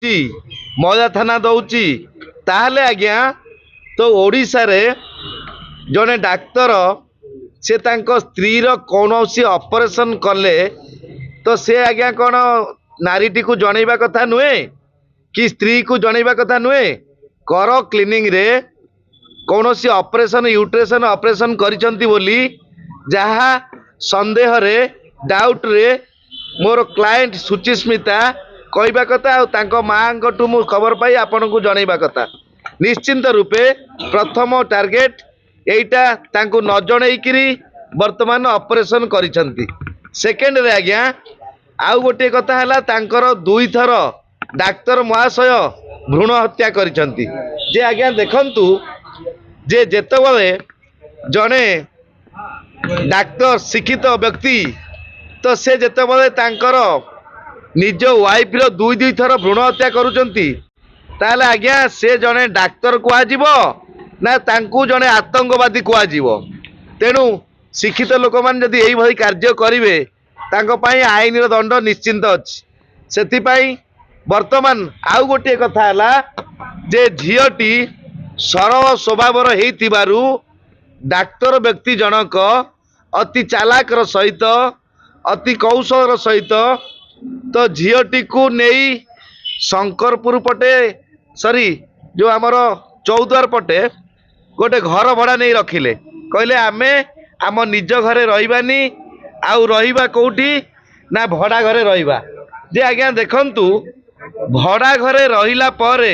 मौजा थाना दौची ताहले आज्ञा तो ओडिशा रे जड़े डाक्तर से तांको स्त्री रो कौनसी ऑपरेशन कले तो से आज्ञा कौन नारीटी को जनइबा कथा नुहे कि स्त्री को जनइबा कथा नुहे कर क्लिनिंग रे कौनसी ऑपरेशन यूट्रेशन ऑपरेशन करिसंती बोली जहाँ संदेह रे डाउट रे मोर क्लाएंट सुचिस्मिता कहवा कथा और माँ मु खबर पाई आपन को जनइबा कथा निश्चिंत रूपे प्रथम टार्गेट एटा तांको न जनईकरी वर्तमान ऑपरेशन करिसंती। सेकेंड रे आज्ञा आउ गोटे कथा है तांकर दुई थर डाक्तर महाशय भ्रूण हत्या करिसंती जे आज्ञा देखंतु जे जेतेबेले जड़े डाक्तर शिक्षित व्यक्ति तो से जेतेबेले तांकर निज वाइफ रो दुई दुई थर भ्रूण हत्या करुचंती ताले आज्ञा से जड़े डाक्तर कुआजिबो ना तांकू जड़े आतंकवादी कुआजिबो। तेणु शिक्षित लोक मैंने जदि यही भाई कार्य करेंगे तांको पाई आईन रो दंड निश्चिंत अच्छी से वर्तमान आउ गोटे कथा है जे झीटी सरल स्वभाव रही डाक्तर व्यक्ति जनक अति चालाक सहित अति कौशल सहित तो झीटी को नहीं शंकरपुर पटे सरी जो आमर चौद्वार पटे गोटे घर भड़ा नहीं रखिले कहले आमे आम निज घरे रहिबानी आउ रहिबा कोठी ना भड़ा घरे रहिबा जे आज्ञा देखंतु भड़ा घरे रहिला परे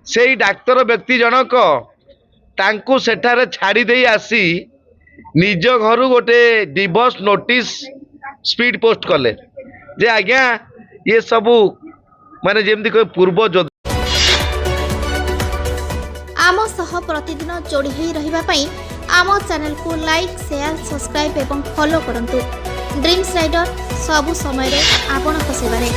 सेई डाक्तर व्यक्ति जनक तांकू सेठारे छाड़ी देई आसी निज घरु गोटे डिवोर्स नोटिस स्पीड पोस्ट कले जे आज्ञा ये सबू माने जेमती कोई पूर्व जो आम सह प्रतिदिन जोड़ी होई रहिबा पई आम चैनल को लाइक शेयर सब्सक्राइब एवं फॉलो करंतु। ड्रीम्स राइडर सबु समय रे आपन को सेवा रे।